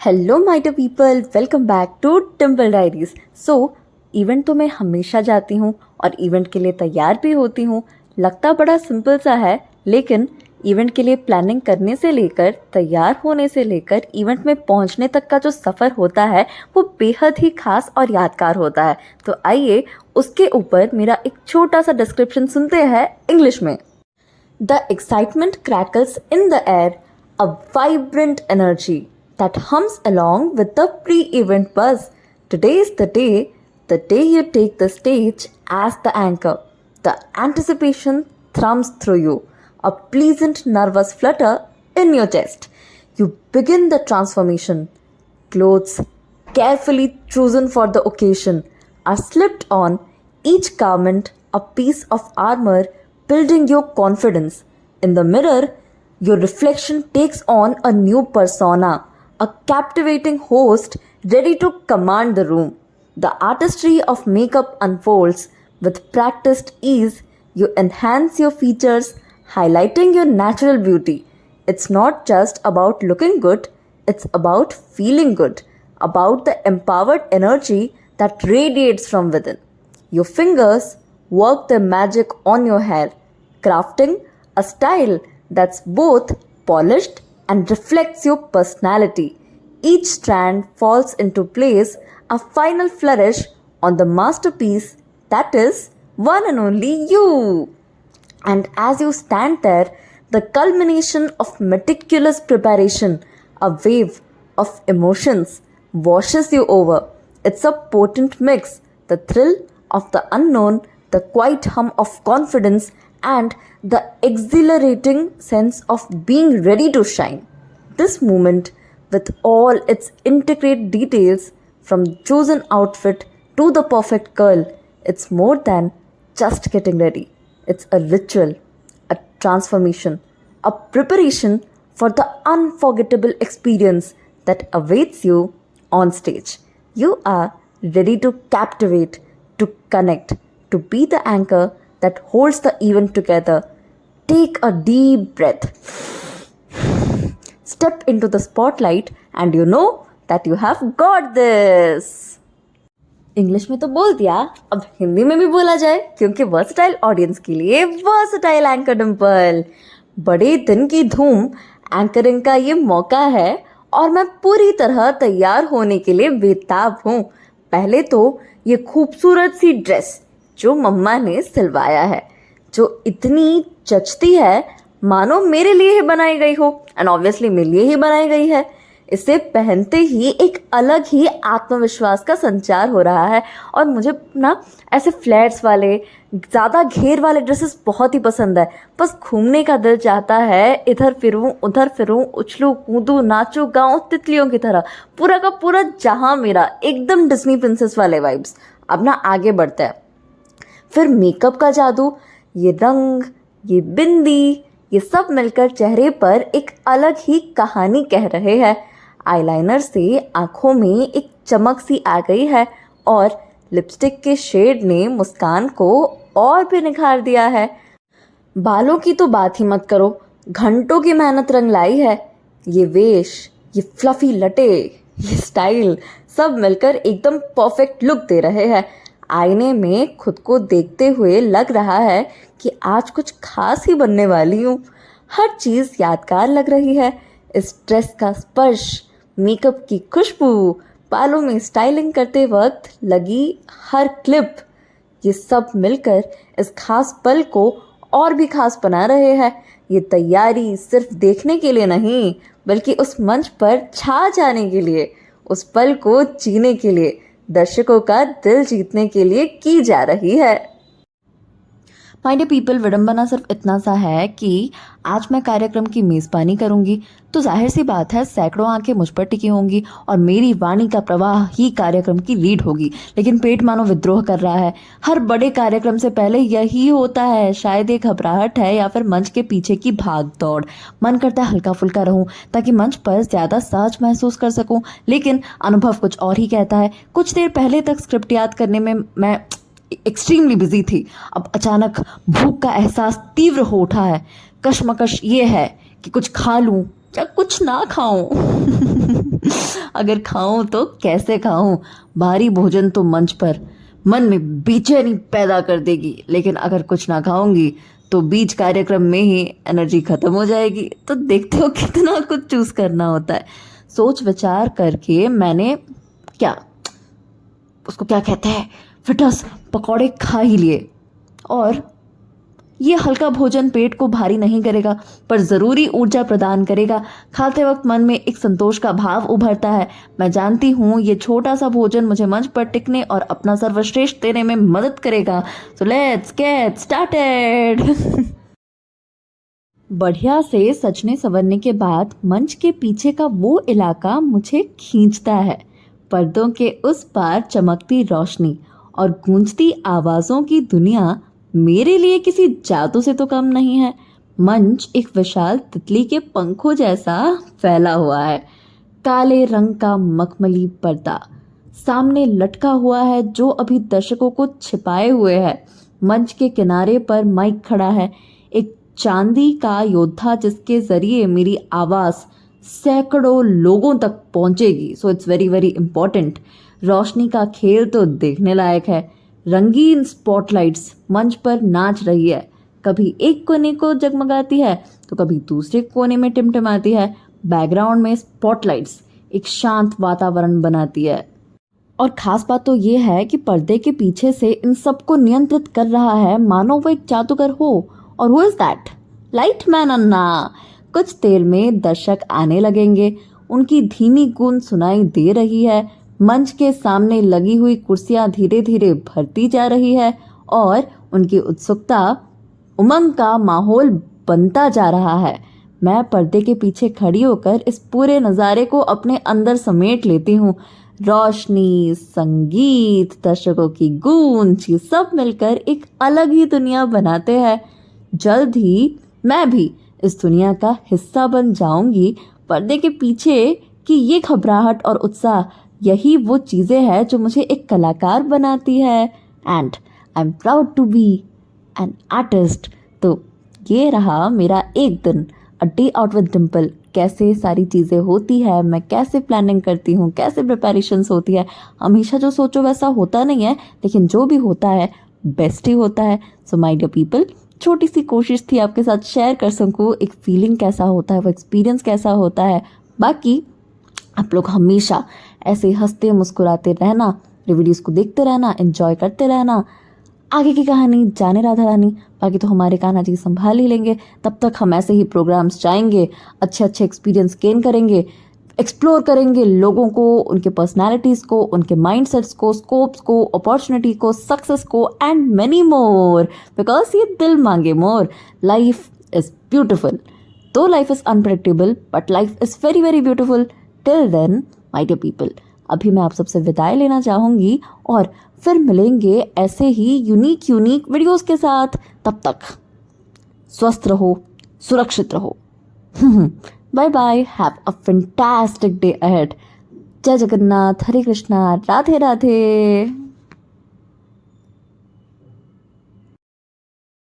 Hello my dear people, welcome back to Dimple diaries. Event तो मैं हमेशा जाती हूँ और इवेंट के लिए तैयार भी होती हूँ। लगता बड़ा सिंपल सा है, लेकिन इवेंट के लिए प्लानिंग करने से लेकर तैयार होने से लेकर इवेंट में पहुँचने तक का जो सफ़र होता है वो बेहद ही खास और यादगार होता है। तो आइए उसके ऊपर मेरा एक छोटा सा डिस्क्रिप्शन सुनते हैं इंग्लिश में। The excitement crackles in the air, a vibrant energy that hums along with the pre-event buzz. Today is the day you take the stage as the anchor. The anticipation thrums through you, a pleasant nervous flutter in your chest. You begin the transformation. Clothes, carefully chosen for the occasion, are slipped on, each garment a piece of armor building your confidence. In the mirror, your reflection takes on a new persona, a captivating host ready to command the room. The artistry of makeup unfolds. With practiced ease, you enhance your features, highlighting your natural beauty. It's not just about looking good, it's about feeling good, about the empowered energy that radiates from within. Your fingers work their magic on your hair, crafting a style that's both polished and reflects your personality. Each strand falls into place, a final flourish on the masterpiece that is one and only you. And as you stand there, the culmination of meticulous preparation, a wave of emotions washes you over. It's a potent mix, the thrill of the unknown, the quiet hum of confidence, and the exhilarating sense of being ready to shine. This moment, with all its intricate details, from chosen outfit to the perfect curl, it's more than just getting ready. It's a ritual, a transformation, a preparation for the unforgettable experience that awaits you on stage. You are ready to captivate, to connect, to be the anchor that holds the event together. Take a deep breath. Step into the spotlight and you know that you have got this. English में तो बोल दिया, अब हिंदी में भी बोला जाए, क्योंकि वर्सटाइल ऑडियंस के लिए वर्सटाइल एंकर डिम्पल। बड़े दिन की धूम एंकरिंग का ये मौका है और मैं पूरी तरह तैयार होने के लिए बेताब हूँ। पहले तो ये खूबसूरत सी ड्रेस जो मम्मा ने सिलवाया है, जो इतनी जचती है मानो मेरे लिए ही बनाई गई हो, एंड ऑब्वियसली मेरे लिए ही बनाई गई है। इसे पहनते ही एक अलग ही आत्मविश्वास का संचार हो रहा है और मुझे ना ऐसे फ्लैट्स वाले ज़्यादा घेर वाले ड्रेसेस बहुत ही पसंद है। बस घूमने का दिल चाहता है, इधर फिरूं उधर फिरूं, उछलूं कूदूं नाचूं गाऊं तितलियों की तरह। पूरा का पूरा जहां मेरा एकदम डिज्नी प्रिंसेस वाले वाइब्स। अब ना आगे बढ़ते हैं। फिर मेकअप का जादू, ये रंग, ये बिंदी, ये सब मिलकर चेहरे पर एक अलग ही कहानी कह रहे हैं। आईलाइनर से आंखों में एक चमक सी आ गई है और लिपस्टिक के शेड ने मुस्कान को और भी निखार दिया है। बालों की तो बात ही मत करो, घंटों की मेहनत रंग लाई है। ये वेश, ये फ्लफी लटे, ये स्टाइल सब मिलकर एकदम परफेक्ट लुक दे रहे हैं। आईने में खुद को देखते हुए लग रहा है कि आज कुछ खास ही बनने वाली हूँ। हर चीज़ यादगार लग रही है। इस ड्रेस का स्पर्श, मेकअप की खुशबू, बालों में स्टाइलिंग करते वक्त लगी हर क्लिप, ये सब मिलकर इस खास पल को और भी खास बना रहे हैं। ये तैयारी सिर्फ देखने के लिए नहीं, बल्कि उस मंच पर छा जाने के लिए, उस पल को जीने के लिए, दर्शकों का दिल जीतने के लिए की जा रही है। माय डियर पीपल, विडंबना सिर्फ इतना सा है कि आज मैं कार्यक्रम की मेज़बानी करूंगी, तो जाहिर सी बात है सैकड़ों आंखें मुझ पर टिकी होंगी और मेरी वाणी का प्रवाह ही कार्यक्रम की लीड होगी। लेकिन पेट मानो विद्रोह कर रहा है। हर बड़े कार्यक्रम से पहले यही होता है। शायद एक घबराहट है या फिर मंच के पीछे की भाग दौड़। मन करता है हल्का फुल्का रहूं ताकि मंच पर ज़्यादा सहज महसूस कर सकूं, लेकिन अनुभव कुछ और ही कहता है। कुछ देर पहले तक स्क्रिप्ट याद करने में मैं एक्सट्रीमली बिजी थी। अब अचानक भूख का एहसास तीव्र हो उठा है। कशमकश ये है कि कुछ खा लूं या कुछ ना खाऊं। अगर खाऊं तो कैसे खाऊं? भारी भोजन तो मंच पर मन में बेचैनी पैदा कर देगी, लेकिन अगर कुछ ना खाऊंगी तो बीच कार्यक्रम में ही एनर्जी खत्म हो जाएगी। तो देखते हो कितना कुछ चूज करना होता है। सोच विचार करके मैंने क्या उसको क्या कहते हैं, फिटस पकौड़े खा ही लिए। और ये हल्का भोजन पेट को भारी नहीं करेगा, पर ज़रूरी ऊर्जा प्रदान करेगा। खाते वक्त मन में एक संतोष का भाव उभरता है। मैं जानती हूँ ये छोटा सा भोजन मुझे मंच पर टिकने और अपना सर्वश्रेष्ठ देने में मदद करेगा। So let's get started. बढ़िया से सजने संवरने के बाद मंच के पीछे का वो इलाका मुझे खींचता है। पर्दों के उस पार चमकती रोशनी और गूंजती आवाज़ों की दुनिया मेरे लिए किसी जादू से तो कम नहीं है। मंच एक विशाल तितली के पंखों जैसा फैला हुआ है। काले रंग का मखमली पर्दा सामने लटका हुआ है जो अभी दर्शकों को छिपाए हुए है। मंच के किनारे पर माइक खड़ा है, एक चांदी का योद्धा जिसके जरिए मेरी आवाज़ सैकड़ों लोगों तक पहुंचेगी। So it's very very important. रोशनी का खेल तो देखने लायक है। रंगीन स्पॉटलाइट्स मंच पर नाच रही है, कभी एक कोने को जगमगाती है तो कभी दूसरे कोने में टिमटिमाती है। बैकग्राउंड में स्पॉटलाइट्स एक शांत वातावरण बनाती है। और खास बात तो ये है कि पर्दे के पीछे से इन सबको नियंत्रित कर रहा है मानो वो एक जादूगर हो। और who is that? Light man Anna. कुछ देर में दर्शक आने लगेंगे। उनकी धीमी गूंज सुनाई दे रही है। मंच के सामने लगी हुई कुर्सियां धीरे धीरे भरती जा रही है और उनकी उत्सुकता, उमंग का माहौल बनता जा रहा है। मैं पर्दे के पीछे खड़ी होकर इस पूरे नज़ारे को अपने अंदर समेट लेती हूँ। रोशनी, संगीत, दर्शकों की गूंज, ये सब मिलकर एक अलग ही दुनिया बनाते हैं। जल्द ही मैं भी इस दुनिया का हिस्सा बन जाऊंगी। पर्दे के पीछे की ये घबराहट और उत्साह, यही वो चीज़ें हैं जो मुझे एक कलाकार बनाती है। And I am proud to be an artist. तो ये रहा मेरा एक दिन, a day out with Dimple. कैसे सारी चीज़ें होती है, मैं कैसे प्लानिंग करती हूँ, कैसे प्रिपरेशंस होती है। हमेशा जो सोचो वैसा होता नहीं है, लेकिन जो भी होता है बेस्ट ही होता है। सो माय डियर पीपल, छोटी सी कोशिश थी आपके साथ शेयर कर सकूँ एक फीलिंग कैसा होता है, वो एक्सपीरियंस कैसा होता है। बाकी आप लोग हमेशा ऐसे हंसते मुस्कुराते रहना, वीडियोस को देखते रहना, एंजॉय करते रहना। आगे की कहानी जाने राधा रानी, बाकी तो हमारे कान्हा जी संभाल ही लेंगे। तब तक हम ऐसे ही प्रोग्राम्स जाएंगे, अच्छे अच्छे एक्सपीरियंस गेन करेंगे, एक्सप्लोर करेंगे लोगों को, उनके पर्सनालिटीज़ को, उनके माइंडसेट्स को, स्कोप्स को, अपॉर्चुनिटी को, सक्सेस को एंड मैनी मोर, बिकॉज ये दिल मांगे मोर। लाइफ इज़ ब्यूटिफुल, तो life is unpredictable but life is very very beautiful. Till then my dear people, अभी मैं आप सबसे विदाई लेना चाहूँगी और फिर मिलेंगे ऐसे ही यूनिक वीडियोस के साथ। तब तक स्वस्थ रहो, सुरक्षित रहो। Bye bye, have a fantastic day ahead. जय जगन्नाथ, हरे कृष्णा, राधे राधे।